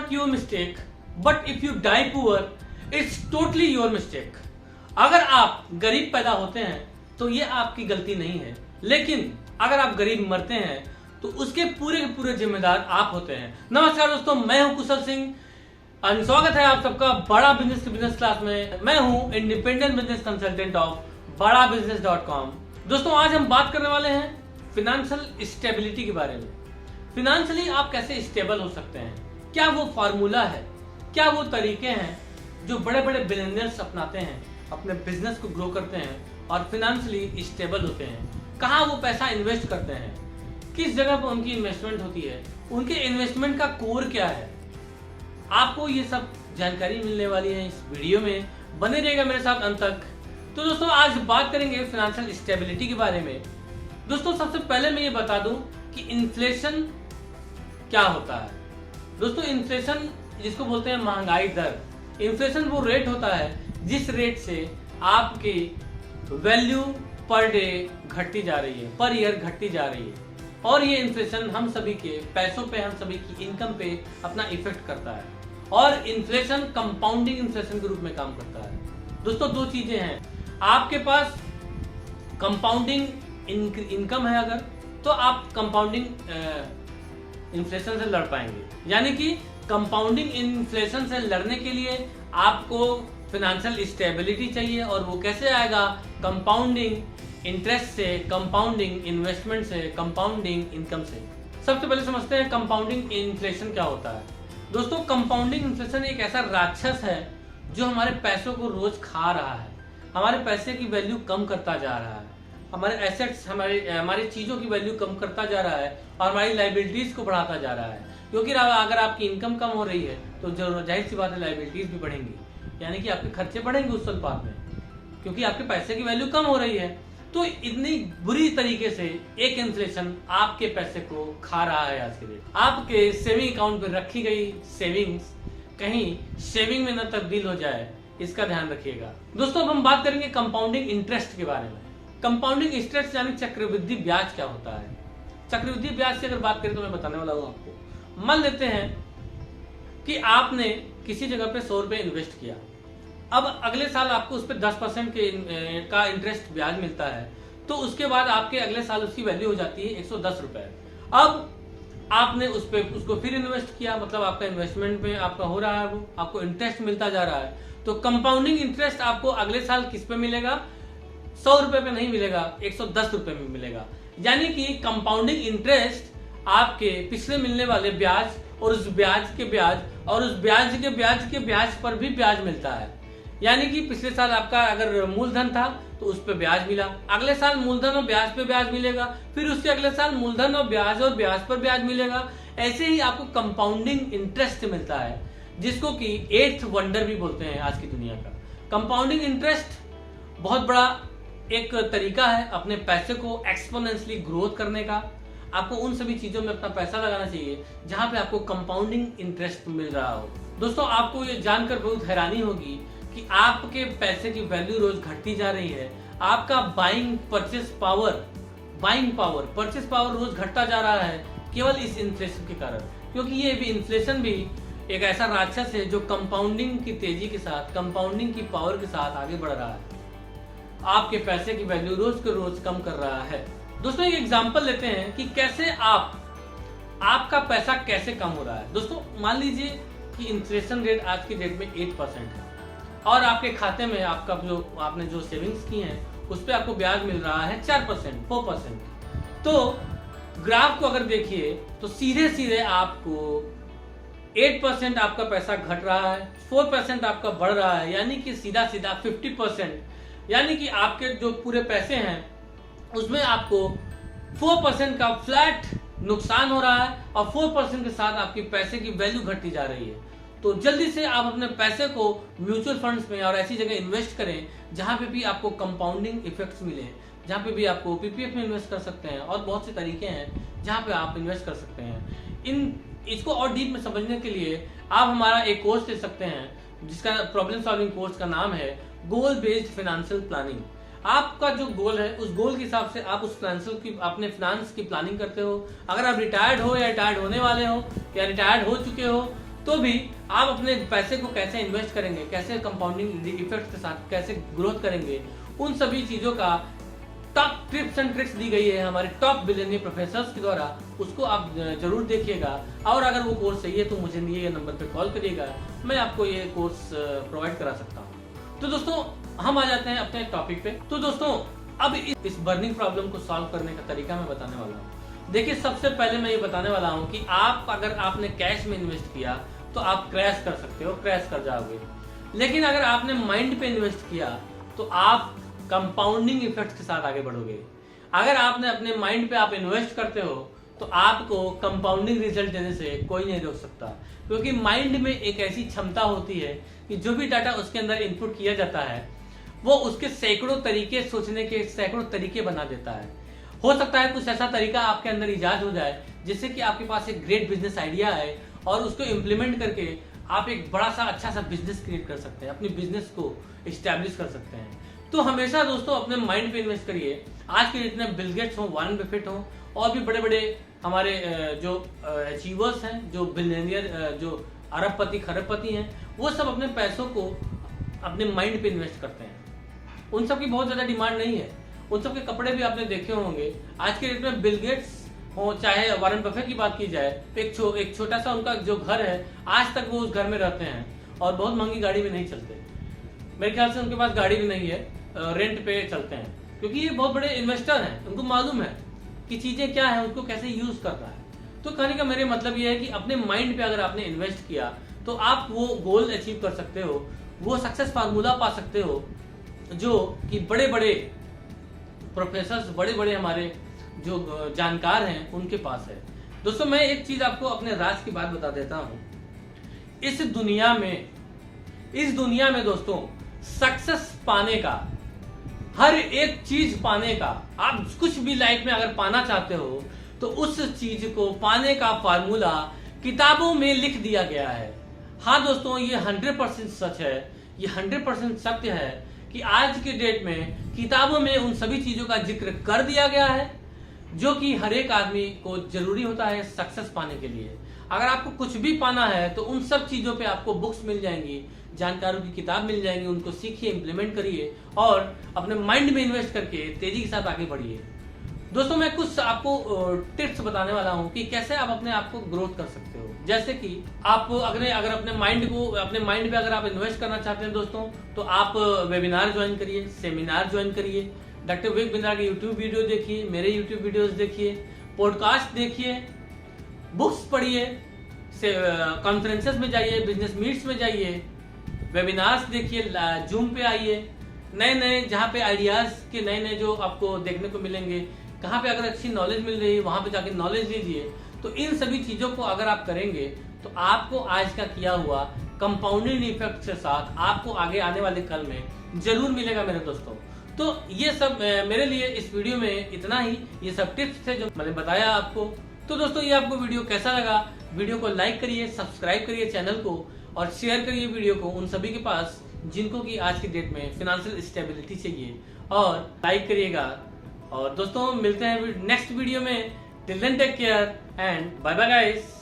Not your mistake, but if you die poor it's totally your mistake. अगर आप गरीब पैदा होते हैं तो ये आपकी गलती नहीं है, लेकिन अगर आप गरीब मरते हैं तो उसके पूरे के पूरे जिम्मेदार आप होते हैं। नमस्कार दोस्तों, मैं हूं कुशल सिंह और स्वागत है आप सबका बड़ा बिजनेस के बिजनेस क्लास में। मैं हूं independent business consultant of badabusiness.com। दोस्तों, आज हम बात करने वाले हैं फिनेंशियल स्टेबिलिटी के बारे में। फिनेंशियली आप कैसे स्टेबल हो सकते हैं, क्या वो फार्मूला है, क्या वो तरीके हैं जो बड़े बड़े बिलियनियर्स अपनाते हैं, अपने बिजनेस को ग्रो करते हैं और फिनेंशियली स्टेबल होते हैं। कहाँ वो पैसा इन्वेस्ट करते हैं, किस जगह पर उनकी इन्वेस्टमेंट होती है, उनके इन्वेस्टमेंट का कोर क्या है। आपको ये सब जानकारी मिलने वाली है इस वीडियो में, बने रहिएगा मेरे साथ अंत तक। तो दोस्तों, आज बात करेंगे फिनेंशियल स्टेबिलिटी के बारे में। दोस्तों, सबसे पहले मैं ये बता दूं कि इन्फ्लेशन क्या होता है। दोस्तों, इन्फ्लेशन जिसको बोलते हैं महंगाई दर, इन्फ्लेशन वो रेट होता है जिस रेट से आपकी वैल्यू पर डे घटती जा रही है, पर ईयर घटती जा रही है। और ये इन्फ्लेशन हम सभी के पैसों पे, हम सभी की इनकम पे अपना इफेक्ट करता है। और इन्फ्लेशन कंपाउंडिंग इन्फ्लेशन के रूप में काम करता है। दोस्तों, दो चीजें हैं, आपके पास कंपाउंडिंग इनकम है अगर, तो आप कंपाउंडिंग इन्फ्लेशन से लड़ पाएंगे। यानी कि कंपाउंडिंग इन्फ्लेशन से लड़ने के लिए आपको फिनेंशियल स्टेबिलिटी चाहिए। और वो कैसे आएगा? कंपाउंडिंग इंटरेस्ट से, कंपाउंडिंग इन्वेस्टमेंट से, कंपाउंडिंग इनकम से। सबसे पहले समझते हैं कंपाउंडिंग इन्फ्लेशन क्या होता है। दोस्तों, कंपाउंडिंग इन्फ्लेशन एक ऐसा राक्षस है जो हमारे पैसों को रोज खा रहा है, हमारे पैसे की वैल्यू कम करता जा रहा है, हमारे एसेट्स, हमारी चीजों की वैल्यू कम करता जा रहा है और हमारी लाइबिलिटीज को बढ़ाता जा रहा है। क्योंकि अगर आपकी इनकम कम हो रही है तो जाहिर सी बात है लाइबिलिटीज भी बढ़ेंगी, यानी कि आपके खर्चे बढ़ेंगे उस अनुपात में, क्योंकि आपके पैसे की वैल्यू कम हो रही है। तो इतनी बुरी तरीके से एक इन्फ्लेशन आपके पैसे को खा रहा है आज के डेट। आपके सेविंग अकाउंट पर रखी गई सेविंग्स कहीं सेविंग में न तब्दील हो जाए, इसका ध्यान रखिएगा। दोस्तों, अब हम बात करेंगे कंपाउंडिंग इंटरेस्ट के बारे में। कंपाउंडिंग इंटरेस्ट यानी चक्रवृद्धि ब्याज क्या होता है। चक्रवृद्धि ब्याज की अगर बात करें तो मैं बताने वाला हूं आपको। मान लेते हैं कि आपने किसी जगह पे 100 रुपए इन्वेस्ट किया, अब अगले साल आपको उस पर 10% का इंटरेस्ट ब्याज मिलता है, तो उसके बाद आपके अगले साल उसकी वैल्यू हो जाती है 110 रुपए। अब आपने उसको फिर इन्वेस्ट किया, मतलब आपका इन्वेस्टमेंट में आपका हो रहा है, वो आपको इंटरेस्ट मिलता जा रहा है। तो कंपाउंडिंग इंटरेस्ट आपको अगले साल किस पे मिलेगा? 100 रुपए पे नहीं मिलेगा, 110 रुपए में मिलेगा। यानी कि कंपाउंडिंग इंटरेस्ट आपके पिछले मिलने वाले ब्याज और उस ब्याज के ब्याज और उस ब्याज के ब्याज पर भी ब्याज मिलता है। यानी कि पिछले साल आपका अगर मूलधन था तो उस पर ब्याज मिला, अगले साल मूलधन और ब्याज पे ब्याज मिलेगा, फिर उसके अगले साल मूलधन और ब्याज पर ब्याज मिलेगा। ऐसे ही आपको कंपाउंडिंग इंटरेस्ट मिलता है, जिसको कि 8th वंडर भी बोलते हैं आज की दुनिया का। कंपाउंडिंग इंटरेस्ट बहुत बड़ा एक तरीका है अपने पैसे को एक्सपोनेंशियली ग्रोथ करने का। आपको उन सभी चीजों में अपना पैसा लगाना चाहिए जहां पे आपको कंपाउंडिंग इंटरेस्ट मिल रहा हो। दोस्तों, आपको ये जानकर बहुत हैरानी होगी कि आपके पैसे की वैल्यू रोज घटती जा रही है, आपका परचेस पावर रोज घटता जा रहा है केवल इस इन्फ्लेशन के कारण। क्योंकि ये भी इन्फ्लेशन भी एक ऐसा राक्षस है जो कंपाउंडिंग की तेजी के साथ, कंपाउंडिंग की पावर के साथ आगे बढ़ रहा है, आपके पैसे की वैल्यू रोज के रोज कम कर रहा है। दोस्तों, एक एग्जांपल लेते हैं कि कैसे आपका पैसा कैसे कम हो रहा है। दोस्तों, मान लीजिए कि इन्फ्लेशन रेट आज की डेट में 8% है और आपके खाते में आपने जो सेविंग्स की हैं उस पर आपको ब्याज मिल रहा है 4%। तो ग्राफ को अगर देखिए तो सीधे सीधे आपको 8% आपका पैसा घट रहा है, 4% आपका बढ़ रहा है, यानी कि सीधा सीधा 50%। यानी कि आपके जो पूरे पैसे हैं उसमें आपको 4% का फ्लैट नुकसान हो रहा है और 4% के साथ आपकी पैसे की वैल्यू घटती जा रही है। तो जल्दी से आप अपने पैसे को म्यूचुअल फंड्स में और ऐसी जगह इन्वेस्ट करें जहां पे भी आपको कंपाउंडिंग इफेक्ट्स मिले, जहां पे भी आपको पीपीएफ में इन्वेस्ट कर सकते हैं और बहुत से तरीके हैं जहां पे आप इन्वेस्ट कर सकते हैं। इसको और डीप में समझने के लिए आप हमारा एक कोर्स ले सकते हैं जिसका प्रॉब्लम सॉल्विंग कोर्स का नाम है गोल बेस्ड फाइनेंशियल प्लानिंग। आपका जो गोल है उस गोल के हिसाब से आप उस फाइनेंशियल की अपने फाइनेंस की प्लानिंग करते हो। अगर आप रिटायर्ड हो या रिटायर्ड होने वाले हो या रिटायर्ड हो चुके हो तो भी आप अपने पैसे को कैसे इन्वेस्ट करेंगे, कैसे कंपाउंडिंग इफेक्ट के साथ कैसे ग्रोथ करेंगे, उन सभी चीजों का टॉप टिप्स एंड ट्रिक्स दी गई है हमारे टॉप बिलियनियर प्रोफेसर्स के द्वारा। उसको आप जरूर देखिएगा, और अगर वो कोर्स चाहिए तो मुझे ये नंबर पे कॉल करिएगा, मैं आपको ये कोर्स प्रोवाइड करा सकता हूँ। तो दोस्तों हम आ जाते हैं अपने टॉपिक पे। तो दोस्तों अब इस बर्निंग प्रॉब्लम को सॉल्व करने का तरीका मैं बताने वाला हूँ। देखिए सबसे पहले मैं ये बताने वाला हूँ कि अगर आपने कैश में इन्वेस्ट किया तो आप क्रैश कर सकते हो, क्रैश कर जाओगे। लेकिन अगर आपने माइंड पे इन्वेस्ट किया तो आप कंपाउंडिंग इफेक्ट के साथ आगे बढ़ोगे। अगर आपने अपने माइंड पे आप इन्वेस्ट करते हो तो आपको कंपाउंडिंग रिजल्ट देने से कोई नहीं रोक सकता, क्योंकि माइंड में एक ऐसी क्षमता होती है कि जो भी डाटा उसके अंदर इनपुट किया जाता है वो उसके सैकड़ों तरीके, सोचने के सैकड़ों तरीके बना देता है। हो सकता है कुछ ऐसा तरीका आपके अंदर इजाद हो जाए जिससे कि आपके पास एक ग्रेट बिजनेस आइडिया है और उसको इम्प्लीमेंट करके आप एक बड़ा सा अच्छा सा बिजनेस क्रिएट कर सकते हैं, अपनी बिजनेस को इस्टेब्लिश कर सकते हैं। तो हमेशा दोस्तों अपने माइंड पे इन्वेस्ट करिए। आज के जितने बिल गेट्स हो, वॉरेन बफेट हो, और भी बड़े बड़े हमारे जो अचीवर्स हैं, जो बिलियनियर, जो अरबपति खरबपति हैं, वो सब अपने पैसों को अपने माइंड पे इन्वेस्ट करते हैं। उन सब की बहुत ज्यादा डिमांड नहीं है, उन सब के कपड़े भी आपने देखे होंगे। आज के डेट में बिल गेट्स हो चाहे वॉरेन बफेट की बात की जाए, एक छोटा सा उनका जो घर है, आज तक वो उस घर में रहते हैं और बहुत महंगी गाड़ी में नहीं चलते। मेरे ख्याल से उनके पास गाड़ी भी नहीं है, रेंट पे चलते हैं, क्योंकि ये बहुत बड़े इन्वेस्टर हैं, उनको मालूम है कि चीजें क्या है, उनको कैसे यूज करना है। तो कहने का मेरे मतलब ये है कि अपने माइंड पे अगर आपने इन्वेस्ट किया तो आप वो गोल अचीव कर सकते हो, वो सक्सेस फार्मूला पा सकते हो जो कि बड़े बड़े प्रोफेसर्स, बड़े बड़े हमारे जो जानकार हैं उनके पास है। दोस्तों मैं एक चीज आपको अपने राज की बात बता देता हूं। इस दुनिया में दोस्तों सक्सेस पाने का, हर एक चीज पाने का, आप कुछ भी लाइफ में अगर पाना चाहते हो तो उस चीज को पाने का फार्मूला किताबों में लिख दिया गया है। हाँ दोस्तों, ये 100% सच है, ये 100% सत्य है कि आज के डेट में किताबों में उन सभी चीजों का जिक्र कर दिया गया है जो कि हर एक आदमी को जरूरी होता है सक्सेस पाने के लिए। अगर आपको कुछ भी पाना है तो उन सब चीजों पे आपको बुक्स मिल जाएंगी, जानकारों की किताब मिल जाएंगी, उनको सीखिए, इंप्लीमेंट करिए और अपने माइंड में इन्वेस्ट करके तेजी के साथ आगे बढ़िए। दोस्तों मैं कुछ आपको टिप्स बताने वाला हूं कि कैसे आप अपने आप को ग्रोथ कर सकते हो। जैसे कि आप अगर अपने माइंड पे अगर आप इन्वेस्ट करना चाहते हैं दोस्तों, तो आप वेबिनार ज्वाइन करिए, सेमिनार ज्वाइन करिए, डॉक्टर विवेक बिंद्रा के यूट्यूब वीडियो देखिए, मेरे यूट्यूब वीडियोस देखिए, पॉडकास्ट देखिए, बुक्स पढ़िए, कॉन्फ्रेंसेस में जाइए, बिजनेस मीट्स में जाइए, वेबिनार्स देखिए, जूम पे आइए, नए जहाँ पे आइडियाज के नए जो आपको देखने को मिलेंगे, कहाँ पे अगर अच्छी नॉलेज मिल रही है वहां पे जाके नॉलेज लीजिए। तो इन सभी चीजों को अगर आप करेंगे तो आपको आज का किया हुआ कंपाउंडिंग इफेक्ट के साथ आपको आगे आने वाले कल में जरूर मिलेगा मेरे दोस्तों। तो ये सब मेरे लिए इस वीडियो में इतना ही, ये सब टिप्स थे जो मैंने बताया आपको। तो दोस्तों ये आपको वीडियो कैसा लगा, वीडियो को लाइक करिए, सब्सक्राइब करिए चैनल को और शेयर करिए वीडियो को उन सभी के पास जिनको कि आज की डेट में फाइनेंशियल स्टेबिलिटी चाहिए, और लाइक करिएगा। और दोस्तों मिलते हैं नेक्स्ट वीडियो में। Till then take care and bye bye guys.